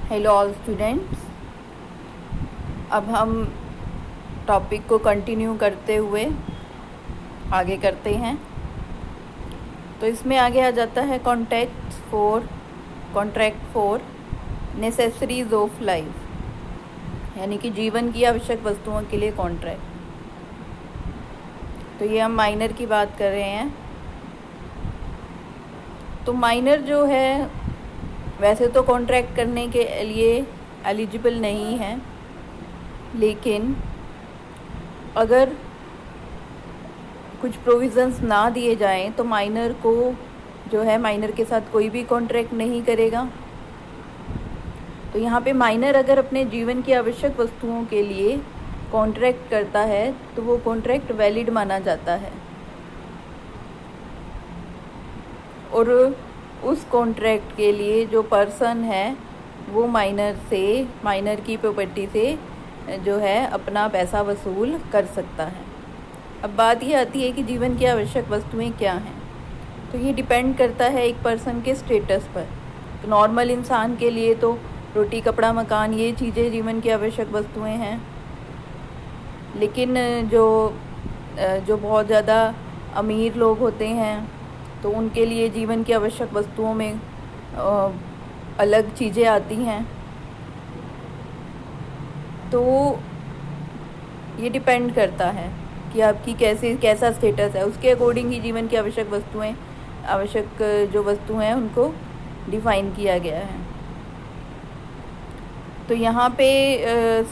Hello all students. अब हम topic को कंटिन्यू करते हुए आगे करते हैं। तो इसमें आगे आ जाता है contract for necessaries of life, यानी कि जीवन की आवश्यक वस्तुओं के लिए कॉन्ट्रैक्ट। तो ये हम माइनर की बात कर रहे हैं। तो माइनर जो है वैसे तो कॉन्ट्रैक्ट करने के लिए एलिजिबल नहीं है, लेकिन अगर कुछ प्रोविज़न्स ना दिए जाएं तो माइनर को जो है माइनर के साथ कोई भी कॉन्ट्रैक्ट नहीं करेगा। तो यहाँ पे माइनर अगर अपने जीवन की आवश्यक वस्तुओं के लिए कॉन्ट्रैक्ट करता है तो वो कॉन्ट्रैक्ट वैलिड माना जाता है, और उस कॉन्ट्रैक्ट के लिए जो पर्सन है वो माइनर की प्रॉपर्टी से जो है अपना पैसा वसूल कर सकता है। अब बात ये आती है कि जीवन की आवश्यक वस्तुएं क्या हैं। तो ये डिपेंड करता है एक पर्सन के स्टेटस पर। तो नॉर्मल इंसान के लिए तो रोटी कपड़ा मकान ये चीज़ें जीवन की आवश्यक वस्तुएं हैं, लेकिन जो बहुत ज़्यादा अमीर लोग होते हैं तो उनके लिए जीवन की आवश्यक वस्तुओं में अलग चीज़ें आती हैं। तो ये डिपेंड करता है कि आपकी कैसा स्टेटस है, उसके अकॉर्डिंग ही जीवन की आवश्यक जो वस्तुएं हैं उनको डिफ़ाइन किया गया है। तो यहाँ पे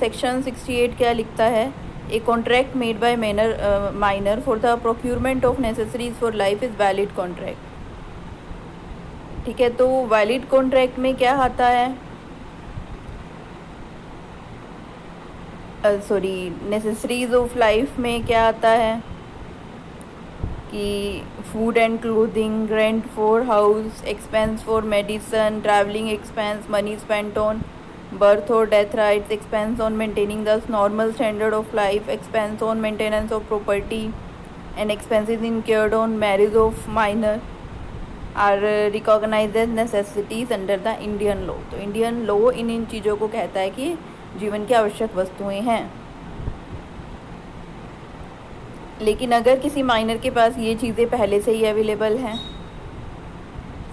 सेक्शन 68 क्या लिखता है? A contract made by minor for the procurement of necessaries for life is valid contract. ठीक है, तो वैलिड कॉन्ट्रैक्ट में क्या आता है? नेसेसरीज ऑफ लाइफ में क्या आता है कि food and clothing, rent for house, expense for medicine, travelling expense, money spent on birth or death rights, expense on maintaining the normal standard of life, expense on maintenance of property, and expenses incurred on marriage of minor are recognized as necessities under the Indian law। तो Indian law in चीज़ों को कहता है कि जीवन की आवश्यक वस्तुएं हैं। लेकिन अगर किसी माइनर के पास ये चीज़ें पहले से ही अवेलेबल हैं,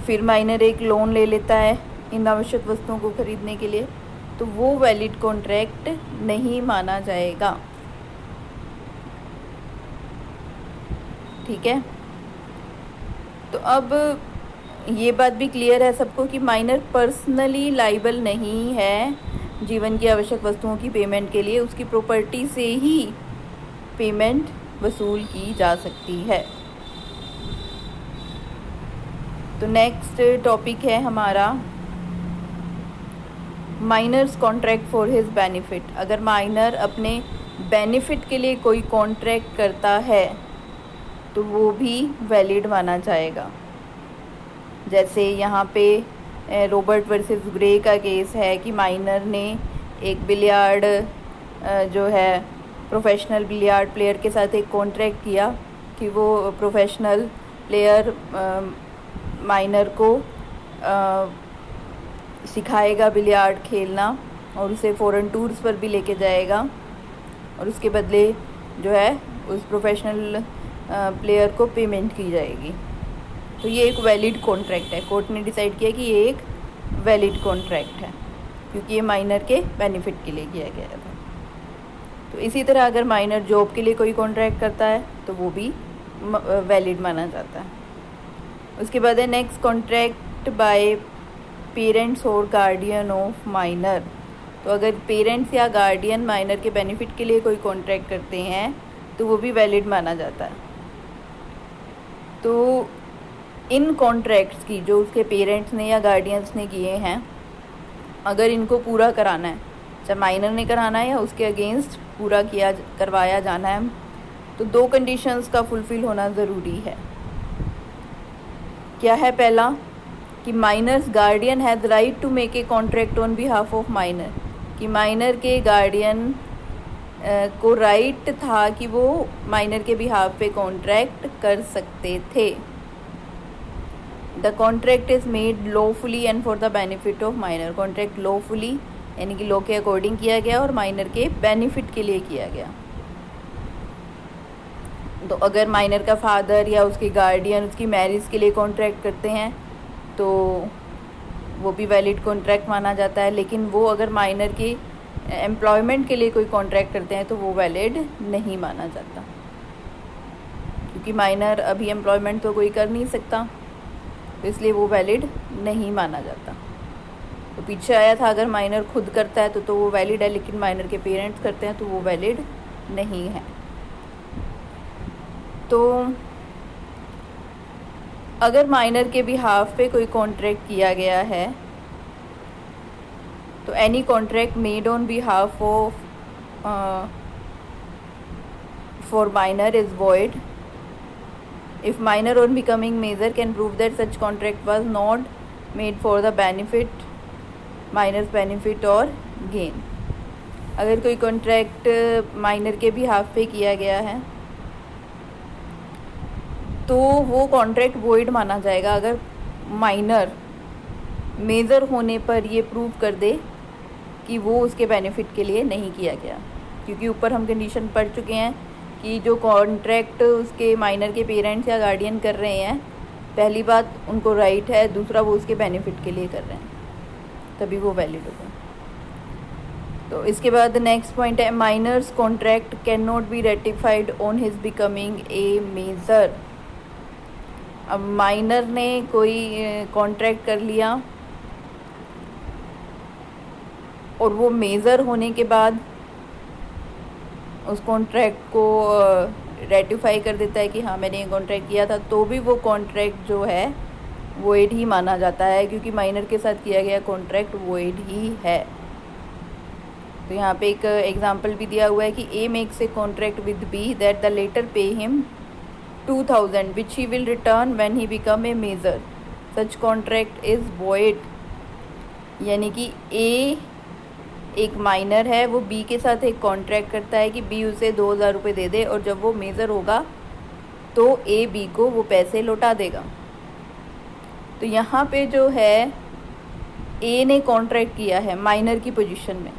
फिर माइनर एक लोन ले लेता है इन आवश्यक वस्तुओं को खरीदने के लिए, तो वो वैलिड कॉन्ट्रैक्ट नहीं माना जाएगा। ठीक है, तो अब ये बात भी क्लियर है सबको कि माइनर पर्सनली लाइबल नहीं है जीवन की आवश्यक वस्तुओं की पेमेंट के लिए। उसकी प्रॉपर्टी से ही पेमेंट वसूल की जा सकती है। तो नेक्स्ट टॉपिक है हमारा minors contract for his benefit. अगर माइनर अपने बेनिफिट के लिए कोई कॉन्ट्रैक्ट करता है तो वो भी वैलिड माना जाएगा। जैसे यहाँ पे रॉबर्ट वर्सेस ग्रे का केस है कि माइनर ने एक बिलियार्ड जो है प्रोफेशनल बिलियार्ड प्लेयर के साथ एक कॉन्ट्रैक्ट किया कि वो प्रोफेशनल प्लेयर माइनर को सिखाएगा बिलियार्ड खेलना और उसे फॉरेन टूर्स पर भी लेके जाएगा, और उसके बदले जो है उस प्रोफेशनल प्लेयर को पेमेंट की जाएगी। तो ये एक वैलिड कॉन्ट्रैक्ट है। कोर्ट ने डिसाइड किया कि ये एक वैलिड कॉन्ट्रैक्ट है क्योंकि ये माइनर के बेनिफिट के लिए किया गया था। तो इसी तरह अगर माइनर जॉब के लिए कोई कॉन्ट्रैक्ट करता है तो वो भी वैलिड माना जाता है। उसके बाद है नेक्स्ट कॉन्ट्रैक्ट बाय पेरेंट्स और गार्डियन ऑफ माइनर। तो अगर पेरेंट्स या गार्डियन माइनर के बेनिफिट के लिए कोई कॉन्ट्रैक्ट करते हैं तो वो भी वैलिड माना जाता है। तो इन कॉन्ट्रैक्ट्स की जो उसके पेरेंट्स ने या गार्डियंस ने किए हैं, अगर इनको पूरा कराना है, चाहे माइनर ने कराना है या उसके अगेंस्ट करवाया जाना है, तो दो कंडीशंस का फुलफ़िल होना ज़रूरी है। क्या है? पहला कि minor's guardian has right to make a contract on behalf of minor, कि माइनर के गार्डियन को राइट था कि वो माइनर के बिहाफ पे कॉन्ट्रैक्ट कर सकते थे। The contract is made lawfully and for the benefit of minor. Contract lawfully यानी कि लॉ के अकॉर्डिंग किया गया और माइनर के बेनिफिट के लिए किया गया। तो अगर माइनर का फादर या उसके गार्डियन उसकी मैरिज के लिए कॉन्ट्रैक्ट करते हैं तो वो भी वैलिड कॉन्ट्रैक्ट माना जाता है, लेकिन वो अगर माइनर की एम्प्लॉयमेंट के लिए कोई कॉन्ट्रैक्ट करते हैं तो वो वैलिड नहीं माना जाता, क्योंकि माइनर अभी एम्प्लॉयमेंट तो कोई कर नहीं सकता, तो इसलिए वो वैलिड नहीं माना जाता। तो पीछे आया था अगर माइनर खुद करता है तो वो वैलिड है, लेकिन माइनर के पेरेंट्स करते हैं तो वो वैलिड नहीं है। तो अगर माइनर के बिहाफ पे कोई कॉन्ट्रैक्ट किया गया है तो any contract made on behalf of for minor is void if minor on becoming major can prove that such contract was not made for the benefit minor's benefit or gain। अगर कोई contract minor के भी half पे किया गया है तो वो कॉन्ट्रैक्ट वॉइड माना जाएगा अगर माइनर मेजर होने पर ये प्रूव कर दे कि वो उसके बेनिफिट के लिए नहीं किया गया, क्योंकि ऊपर हम कंडीशन पढ़ चुके हैं कि जो कॉन्ट्रैक्ट उसके माइनर के पेरेंट्स या गार्डियन कर रहे हैं, पहली बात उनको राइट है, दूसरा वो उसके बेनिफिट के लिए कर रहे हैं, तभी वो वैलिड होगा। तो इसके बाद नेक्स्ट पॉइंट है minor's contract can not be ratified on his becoming a major. अब माइनर ने कोई कॉन्ट्रैक्ट कर लिया और वो मेजर होने के बाद उस कॉन्ट्रैक्ट को रेटिफाई कर देता है कि हाँ मैंने ये कॉन्ट्रैक्ट किया था, तो भी वो कॉन्ट्रैक्ट जो है वॉइड ही माना जाता है, क्योंकि माइनर के साथ किया गया कॉन्ट्रैक्ट वॉइड ही है। तो यहाँ पे एक एग्जांपल भी दिया हुआ है कि A makes a contract with B that the latter pay him 2000 which he will return when he become a major, such contract is void. यानी कि ए एक माइनर है, वो बी के साथ एक कॉन्ट्रैक्ट करता है कि बी उसे 2000 रुपये दे दे और जब वो मेजर होगा तो ए बी को वो पैसे लौटा देगा। तो यहाँ पे जो है ए ने कॉन्ट्रैक्ट किया है माइनर की पोजीशन में,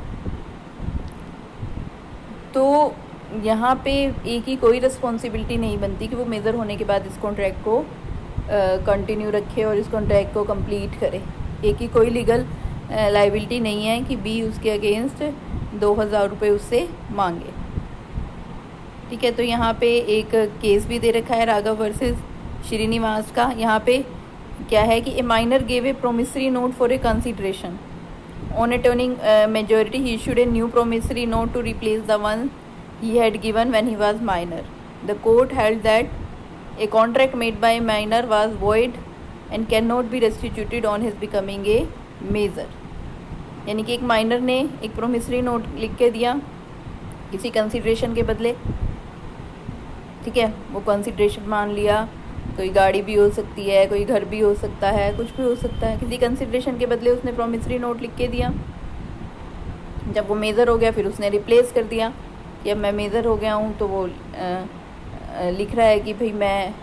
तो यहाँ पे ए की कोई रिस्पॉन्सिबिलिटी नहीं बनती कि वो मेजर होने के बाद इस कॉन्ट्रैक्ट को कंटिन्यू रखे और इस कॉन्ट्रैक्ट को कंप्लीट करे। ए की कोई लीगल लाइबिलिटी नहीं है कि बी उसके अगेंस्ट 2000 रुपये उससे मांगे। ठीक है, तो यहाँ पे एक केस भी दे रखा है राघव वर्सेस श्रीनिवास का। यहाँ पे क्या है कि A minor gave a promissory note for a consideration on attaining majority he issued a new promissory note to replace the one he had given when he was minor. The court held that a contract made by a minor was void and cannot be restituted on his becoming a major. यानी कि एक minor ने एक promissory note लिख के दिया किसी consideration के बदले, ठीक है, वो कंसिडरेशन मान लिया, कोई गाड़ी भी हो सकती है, कोई घर भी हो सकता है, कुछ भी हो सकता है, किसी कंसिडरेशन के बदले उसने प्रोमिसरी नोट लिख के दिया। जब वो मेजर हो गया फिर उसने रिप्लेस कर दिया कि अब मैं मेजर हो गया हूँ, तो वो लिख रहा है कि भाई मैं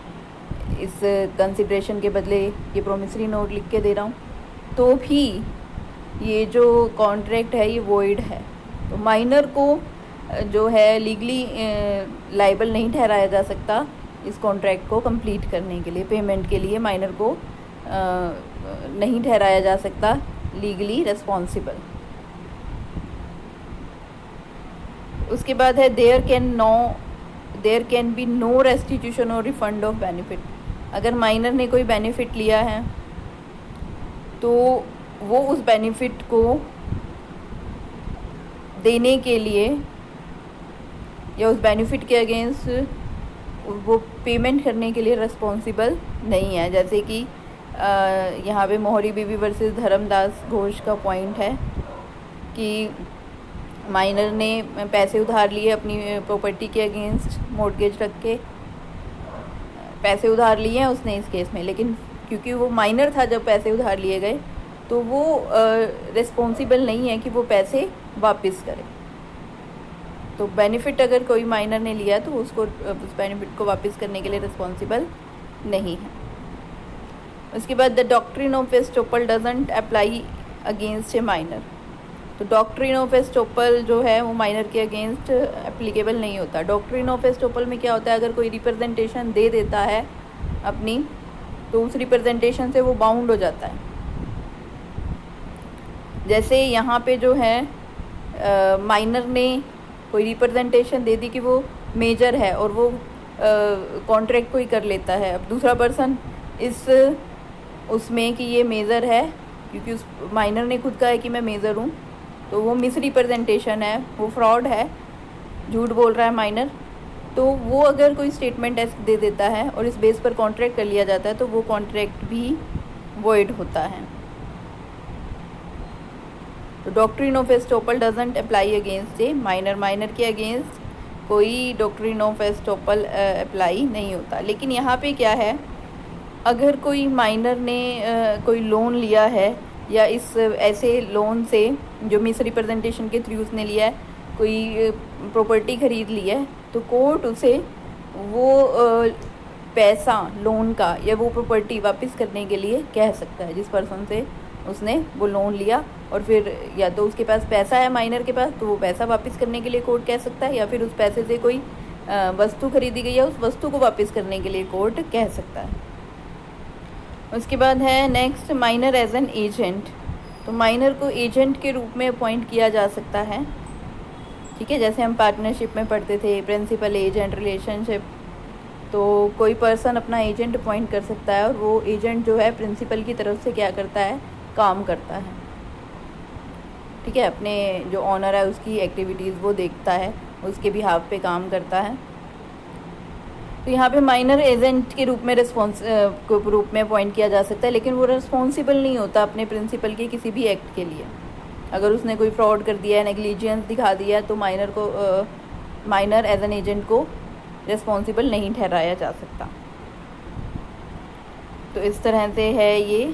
इस कंसिडरेशन के बदले ये प्रोमिसरी नोट लिख के दे रहा हूँ, तो भी ये जो कॉन्ट्रैक्ट है ये वॉइड है। तो माइनर को जो है लीगली लाइबल नहीं ठहराया जा सकता इस कॉन्ट्रैक्ट को कंप्लीट करने के लिए, पेमेंट के लिए माइनर को नहीं ठहराया जा सकता लीगली रिस्पॉन्सिबल। उसके बाद है there can be no restitution और रिफंड ऑफ बेनिफिट। अगर माइनर ने कोई बेनिफिट लिया है तो वो उस बेनिफिट को देने के लिए या उस बेनिफिट के अगेंस्ट वो पेमेंट करने के लिए रिस्पॉन्सिबल नहीं है। जैसे कि यहाँ पे मोहरी बीवी वर्सेस धर्मदास घोष का पॉइंट है कि माइनर ने पैसे उधार लिए अपनी प्रॉपर्टी के अगेंस्ट मॉर्गेज रख के पैसे उधार लिए हैं उसने इस केस में, लेकिन क्योंकि वो माइनर था जब पैसे उधार लिए गए तो वो रिस्पॉन्सिबल नहीं है कि वो पैसे वापस करे। तो बेनिफिट अगर कोई माइनर ने लिया तो उसको उस बेनिफिट को वापस करने के लिए रिस्पॉन्सिबल नहीं है। उसके बाद the doctrine of estoppel doesn't apply against A minor. तो डॉक्ट्रिन ऑफ एस्टोपल जो है वो माइनर के अगेंस्ट एप्लीकेबल नहीं होता। डॉक्ट्रिन ऑफ एस्टोपल में क्या होता है, अगर कोई रिप्रेजेंटेशन दे देता है अपनी, तो उस रिप्रेजेंटेशन से वो बाउंड हो जाता है। जैसे यहाँ पे जो है माइनर ने कोई रिप्रेजेंटेशन दे दी कि वो मेजर है और वो कॉन्ट्रैक्ट कोई कर लेता है। अब दूसरा पर्सन इस उसमें कि ये मेजर है, क्योंकि उस माइनर ने खुद कहा है कि मैं मेजर हूँ, तो वो मिस रिप्रेजेंटेशन है, वो फ्रॉड है, झूठ बोल रहा है माइनर। तो वो अगर कोई स्टेटमेंट ऐसे दे देता है और इस बेस पर कॉन्ट्रैक्ट कर लिया जाता है, तो वो कॉन्ट्रैक्ट भी वॉइड होता है। तो doctrine of estoppel doesn't apply against A minor. Minor के अगेंस्ट कोई डॉक्ट्रिन ऑफ एस्टोपल अप्लाई नहीं होता। लेकिन यहाँ पे क्या है, अगर कोई माइनर ने कोई लोन लिया है या इस ऐसे लोन से जो मिस रिप्रेजेंटेशन के थ्रू उसने लिया है, कोई प्रॉपर्टी ख़रीद ली है, तो कोर्ट उसे वो पैसा लोन का या वो प्रॉपर्टी वापस करने के लिए कह सकता है, जिस पर्सन से उसने वो लोन लिया। और फिर या तो उसके पास पैसा है माइनर के पास, तो वो पैसा वापस करने के लिए कोर्ट कह सकता है, या फिर उस पैसे से कोई वस्तु खरीदी गई है, उस वस्तु को वापस करने के लिए कोर्ट कह सकता है। उसके बाद है next, minor as an agent. तो माइनर को एजेंट के रूप में अपॉइंट किया जा सकता है। ठीक है, जैसे हम पार्टनरशिप में पढ़ते थे प्रिंसिपल एजेंट रिलेशनशिप, तो कोई पर्सन अपना एजेंट अपॉइंट कर सकता है और वो एजेंट जो है प्रिंसिपल की तरफ से क्या करता है, काम करता है। ठीक है, अपने जो ऑनर है उसकी एक्टिविटीज़ वो देखता है, उसके बिहाफ पे काम करता है। तो यहाँ पे माइनर एजेंट के रूप में रूप में अपॉइंट किया जा सकता है, लेकिन वो रिस्पॉन्सिबल नहीं होता अपने प्रिंसिपल के किसी भी एक्ट के लिए। अगर उसने कोई फ्रॉड कर दिया है, नेग्लिजेंस दिखा दिया है, तो माइनर एज एन एजेंट को रिस्पॉन्सिबल नहीं ठहराया जा सकता। तो इस तरह से है ये